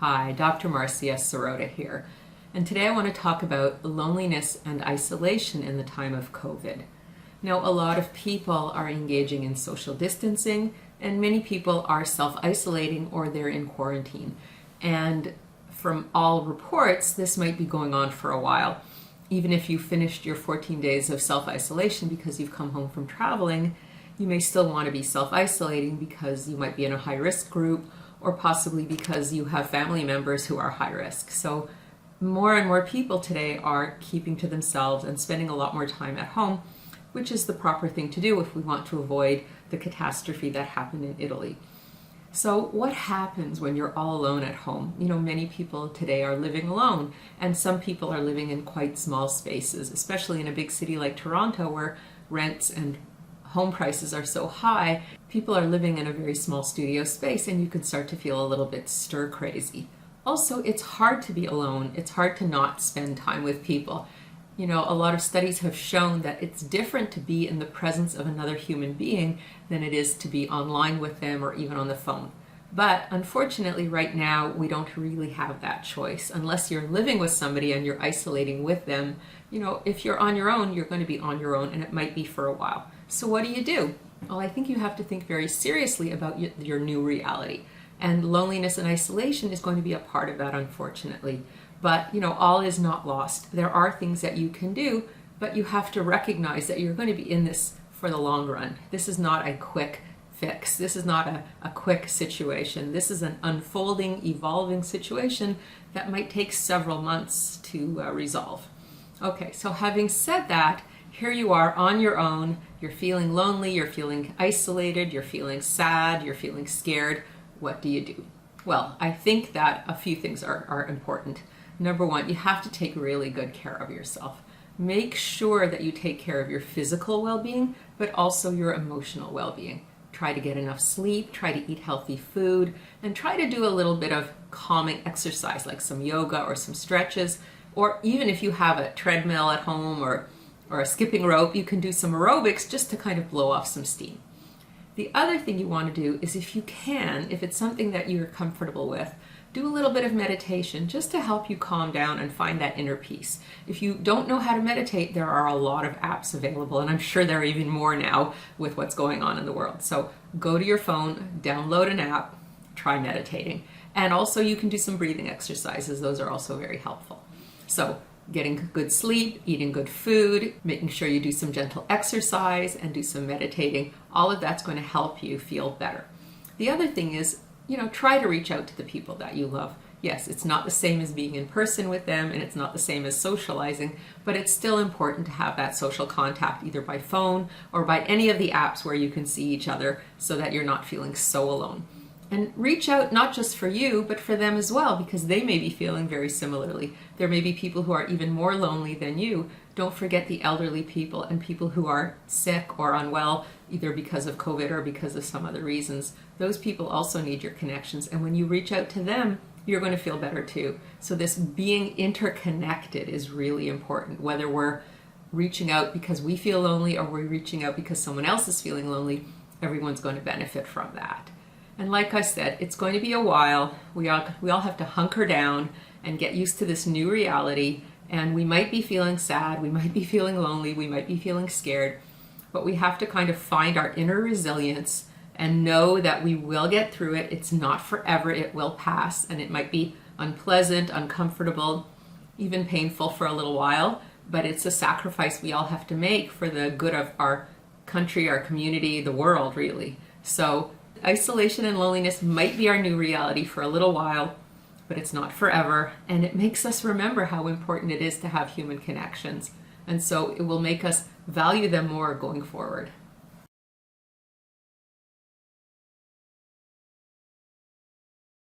Hi, Dr. Marcia here, and today I want to talk about loneliness and isolation in the time of COVID. Now, a lot of people are engaging in social distancing, and many people are self-isolating or they're in quarantine. And from all reports, this might be going on for a while. Even if you finished your 14 days of self-isolation because you've come home from traveling, you may still want to be self-isolating because you might be in a high-risk group, or possibly because you have family members who are high risk. So more and more people today are keeping to themselves and spending a lot more time at home, which is the proper thing to do if we want to avoid the catastrophe that happened in Italy. So what happens when you're all alone at home? You know, many people today are living alone, and some people are living in quite small spaces, especially in a big city like Toronto where rents and home prices are so high. People are living in a very small studio space, and you can start to feel a little bit stir crazy. Also, it's hard to be alone. It's hard to not spend time with people. You know, a lot of studies have shown that it's different to be in the presence of another human being than it is to be online with them or even on the phone. But unfortunately, right now, we don't really have that choice. Unless you're living with somebody and you're isolating with them, you know, if you're on your own, you're going to be on your own, and it might be for a while. So what do? Well, I think you have to think very seriously about your new reality. And loneliness and isolation is going to be a part of that, unfortunately. But, you know, all is not lost. There are things that you can do, but you have to recognize that you're going to be in this for the long run. This is not a quick fix. This is not a quick situation. This is an unfolding, evolving situation that might take several months to resolve. Okay, so having said that, here you are on your own. You're feeling lonely, you're feeling isolated, you're feeling sad, you're feeling scared. What do? Well, I think that a few things are important. Number one, you have to take really good care of yourself. Make sure that you take care of your physical well-being, but also your emotional well-being. Try to get enough sleep, try to eat healthy food, and try to do a little bit of calming exercise like some yoga or some stretches, or even if you have a treadmill at home or a skipping rope, you can do some aerobics just to kind of blow off some steam. The other thing you want to do is, if you can, if it's something that you're comfortable with, do a little bit of meditation just to help you calm down and find that inner peace. If you don't know how to meditate, there are a lot of apps available, and I'm sure there are even more now with what's going on in the world. So go to your phone, download an app, try meditating. And also you can do some breathing exercises. Those are also very helpful. So getting good sleep, eating good food, making sure you do some gentle exercise and do some meditating, all of that's going to help you feel better. The other thing is, you know, try to reach out to the people that you love. Yes, it's not the same as being in person with them, and it's not the same as socializing, but it's still important to have that social contact either by phone or by any of the apps where you can see each other so that you're not feeling so alone. And reach out not just for you, but for them as well, because they may be feeling very similarly. There may be people who are even more lonely than you. Don't forget the elderly people and people who are sick or unwell, either because of COVID or because of some other reasons. Those people also need your connections. And when you reach out to them, you're going to feel better too. So this being interconnected is really important. Whether we're reaching out because we feel lonely or we're reaching out because someone else is feeling lonely, everyone's going to benefit from that. And like I said, it's going to be a while. We all have to hunker down and get used to this new reality. And we might be feeling sad, we might be feeling lonely, we might be feeling scared, but we have to kind of find our inner resilience and know that we will get through it. It's not forever, it will pass, and it might be unpleasant, uncomfortable, even painful for a little while, but it's a sacrifice we all have to make for the good of our country, our community, the world, really. So isolation and loneliness might be our new reality for a little while, but it's not forever, and it makes us remember how important it is to have human connections. And so it will make us value them more going forward.